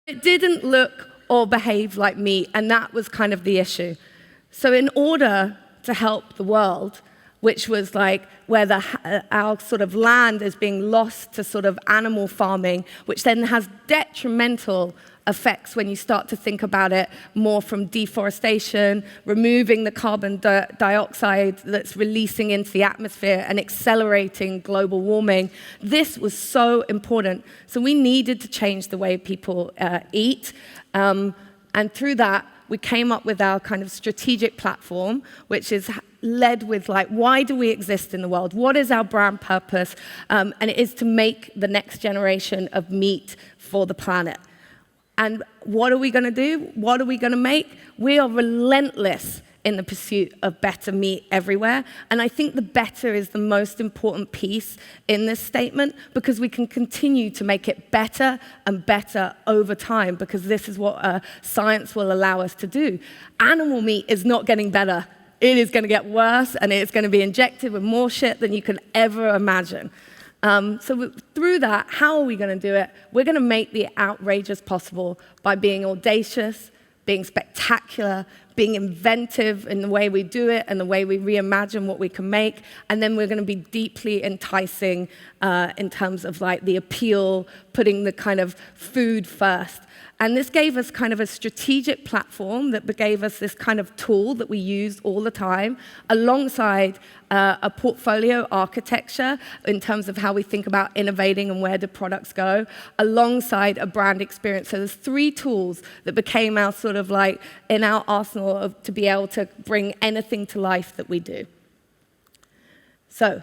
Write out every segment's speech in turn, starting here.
It didn't look or behave like meat, and that was kind of the issue. So in order to help the world, which was like where our sort of land is being lost to sort of animal farming, which then has detrimental effects when you start to think about it more from deforestation, removing the carbon dioxide that's releasing into the atmosphere and accelerating global warming. This was so important. So we needed to change the way people eat. And through that, we came up with our kind of strategic platform, which is led with like, why do we exist in the world? What is our brand purpose? And it is to make the next generation of meat for the planet. And what are we going to do? What are we going to make? We are relentless in the pursuit of better meat everywhere. And I think the better is the most important piece in this statement, because we can continue to make it better and better over time, because this is what science will allow us to do. Animal meat is not getting better. It is going to get worse, and it's going to be injected with more shit than you can ever imagine. So through that, how are we going to do it? We're going to make the outrageous possible by being audacious, being spectacular, being inventive in the way we do it and the way we reimagine what we can make. And then we're going to be deeply enticing in terms of like the appeal, putting the kind of food first. And this gave us kind of a strategic platform that gave us this kind of tool that we use all the time, alongside a portfolio architecture in terms of how we think about innovating and where do products go, alongside a brand experience. So there's 3 tools that became our sort of like in our arsenal to be able to bring anything to life that we do. So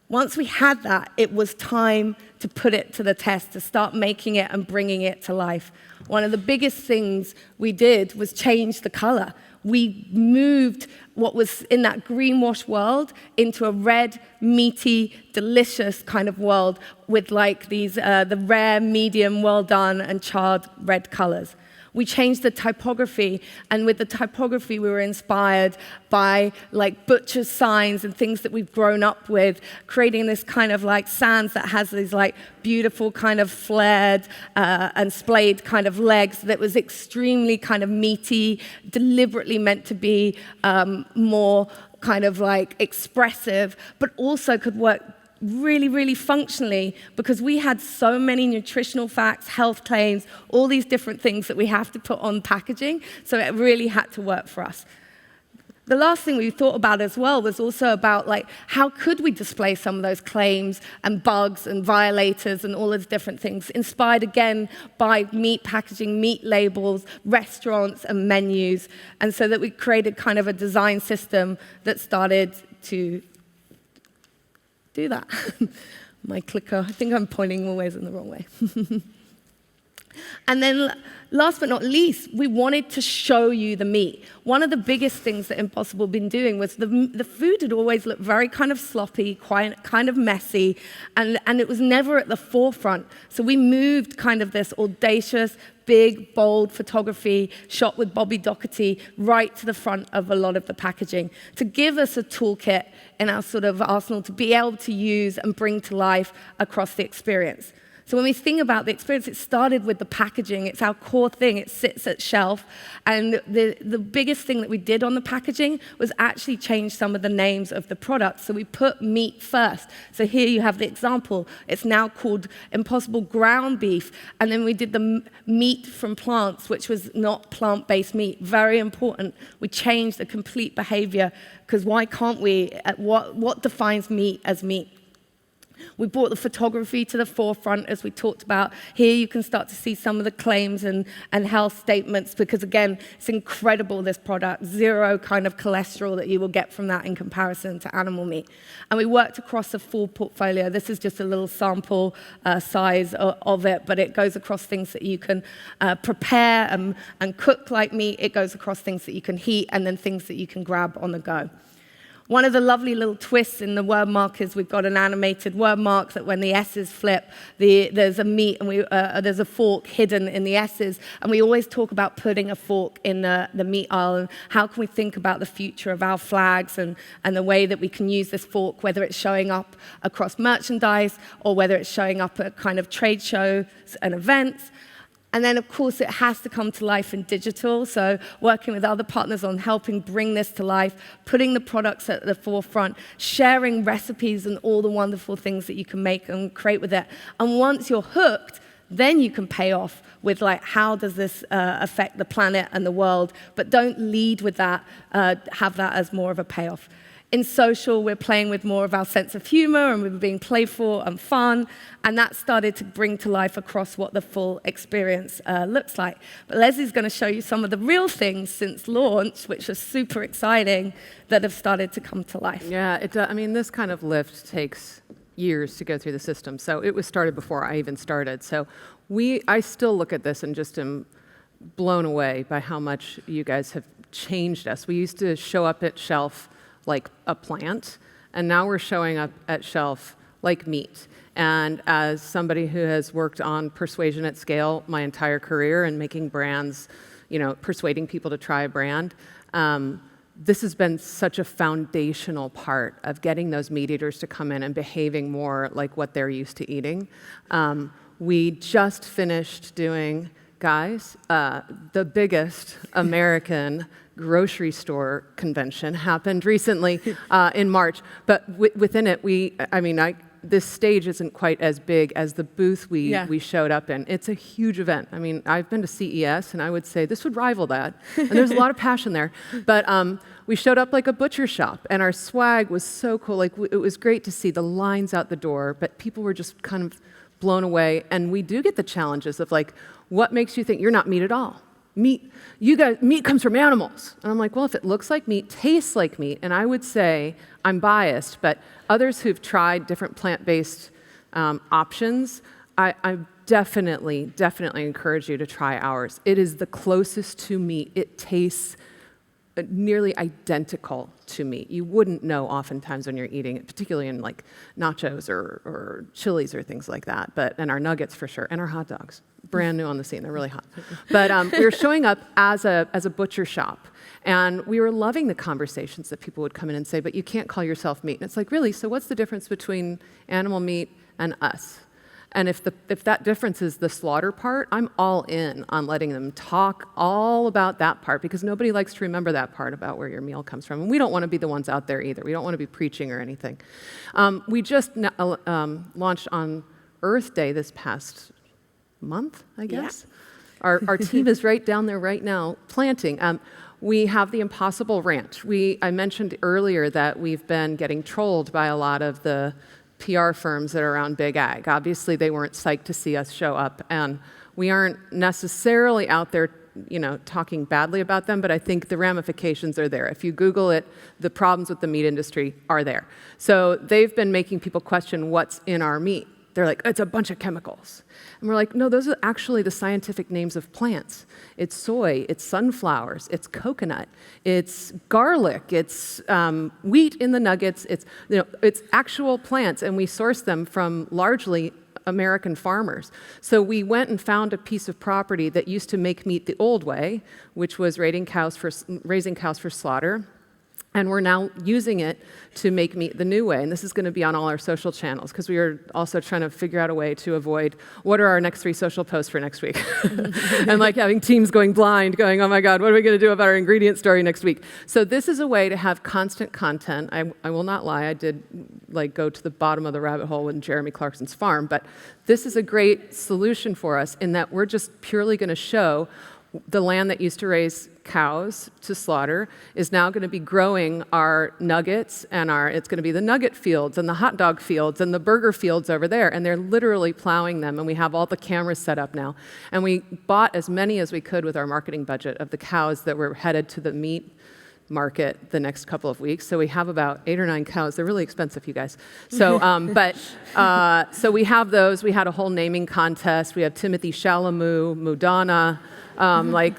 once we had that, it was time to put it to the test, to start making it and bringing it to life. One of the biggest things we did was change the color. We moved what was in that greenwash world into a red, meaty, delicious kind of world with like these, the rare, medium, well done, and charred red colors. We changed the typography, and with the typography, we were inspired by like butcher's signs and things that we've grown up with, creating this kind of like sans that has these like beautiful kind of flared and splayed kind of legs that was extremely kind of meaty, deliberately meant to be more kind of like expressive, but also could work really, really functionally, because we had so many nutritional facts, health claims, all these different things that we have to put on packaging, so it really had to work for us. The last thing we thought about as well was also about like, how could we display some of those claims and bugs and violators and all those different things, inspired again by meat packaging, meat labels, restaurants and menus, and so that we created kind of a design system that started to do that. My clicker, I think I'm pointing always in the wrong way. And then last but not least, we wanted to show you the meat. One of the biggest things that Impossible had been doing was the food had always looked very kind of sloppy, kind of messy, and it was never at the forefront. So we moved kind of this audacious, big, bold photography shot with Bobby Doherty right to the front of a lot of the packaging to give us a toolkit in our sort of arsenal to be able to use and bring to life across the experience. So when we think about the experience, it started with the packaging. It's our core thing. It sits at shelf. And the biggest thing that we did on the packaging was actually change some of the names of the products. So we put meat first. So here you have the example. It's now called Impossible Ground Beef. And then we did the meat from plants, which was not plant-based meat. Very important. We changed the complete behavior, because why can't we? What defines meat as meat? We brought the photography to the forefront, as we talked about. Here you can start to see some of the claims and health statements, because again, it's incredible, this product. 0 kind of cholesterol that you will get from that in comparison to animal meat. And we worked across a full portfolio. This is just a little sample size of it, but it goes across things that you can prepare and cook like meat. It goes across things that you can heat, and then things that you can grab on the go. One of the lovely little twists in the word mark is we've got an animated word mark that when the S's flip, there's a meat and there's a fork hidden in the S's. And we always talk about putting a fork in the meat aisle, and how can we think about the future of our flags and the way that we can use this fork, whether it's showing up across merchandise or whether it's showing up at kind of trade shows and events. And then, of course, it has to come to life in digital. So working with other partners on helping bring this to life, putting the products at the forefront, sharing recipes and all the wonderful things that you can make and create with it. And once you're hooked, then you can pay off with like, how does this affect the planet and the world? But don't lead with that, have that as more of a payoff. In social, we're playing with more of our sense of humor, and we're being playful and fun, and that started to bring to life across what the full experience looks like. But Leslie's going to show you some of the real things since launch, which are super exciting, that have started to come to life. Yeah, I mean, this kind of lift takes years to go through the system. So it was started before I even started. So I still look at this and just am blown away by how much you guys have changed us. We used to show up at shelf like a plant, and now we're showing up at shelf like meat. And as somebody who has worked on persuasion at scale my entire career and making brands, persuading people to try a brand, this has been such a foundational part of getting those meat eaters to come in and behaving more like what they're used to eating. We just finished doing, guys, the biggest American grocery store convention happened recently in March. But within it, this stage isn't quite as big as the booth we showed up in. It's a huge event. I mean, I've been to CES, and I would say this would rival that. And there's a lot of passion there. But we showed up like a butcher shop, and our swag was so cool. Like, it was great to see the lines out the door, but people were just kind of blown away. And we do get the challenges of, like, what makes you think you're not meat at all? Meat comes from animals. And I'm like, well, if it looks like meat, tastes like meat, and I would say, I'm biased, but others who've tried different plant-based options, I definitely encourage you to try ours. It is the closest to meat. It tastes nearly identical to meat. You wouldn't know oftentimes when you're eating it, particularly in like nachos or chilies or things like that, and our nuggets for sure, and our hot dogs. Brand new on the scene, they're really hot. But we were showing up as a butcher shop, and we were loving the conversations that people would come in and say, but you can't call yourself meat. And it's like, really, so what's the difference between animal meat and us? And if that difference is the slaughter part, I'm all in on letting them talk all about that part, because nobody likes to remember that part about where your meal comes from. And we don't want to be the ones out there either. We don't want to be preaching or anything. We just launched on Earth Day this past month, I guess. Yeah. Our team is right down there right now planting. We have the Impossible Ranch. I mentioned earlier that we've been getting trolled by a lot of the PR firms that are around Big Ag. Obviously, they weren't psyched to see us show up, and we aren't necessarily out there, talking badly about them, but I think the ramifications are there. If you Google it, the problems with the meat industry are there. So they've been making people question what's in our meat. They're like, it's a bunch of chemicals. And we're like, no, those are actually the scientific names of plants. It's soy, it's sunflowers, it's coconut, it's garlic, it's wheat in the nuggets, it's actual plants, and we source them from largely American farmers. So we went and found a piece of property that used to make meat the old way, which was raising cows for slaughter. And we're now using it to make meat the new way. And this is going to be on all our social channels, because we are also trying to figure out a way to avoid what are our next 3 social posts for next week. And like having teams going blind, going, oh my God, what are we going to do about our ingredient story next week? So this is a way to have constant content. I will not lie, I did go to the bottom of the rabbit hole with Jeremy Clarkson's farm, but this is a great solution for us in that we're just purely going to show the land that used to raise cows to slaughter is now going to be growing our nuggets, and it's going to be the nugget fields and the hot dog fields and the burger fields over there, and they're literally plowing them, and we have all the cameras set up now. And we bought as many as we could with our marketing budget of the cows that were headed to the meat market the next couple of weeks. So we have about 8 or 9 cows. They're really expensive, you guys. So, so we have those. We had a whole naming contest. We have Timothy Chalamet, Mudana.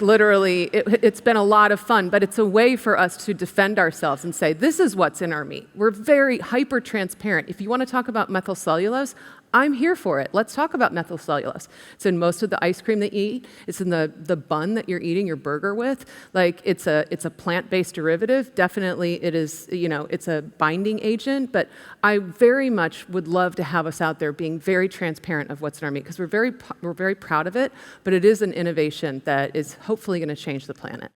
Literally, it's been a lot of fun, but it's a way for us to defend ourselves and say, this is what's in our meat. We're very hyper-transparent. If you want to talk about methyl cellulose, I'm here for it. Let's talk about methyl cellulose. It's in most of the ice cream that you eat. It's in the bun that you're eating your burger with. Like, it's a plant-based derivative. Definitely it is, it's a binding agent, but I very much would love to have us out there being very transparent of what's in our meat, because we're very proud of it, but it is an innovation that is hopefully going to change the planet.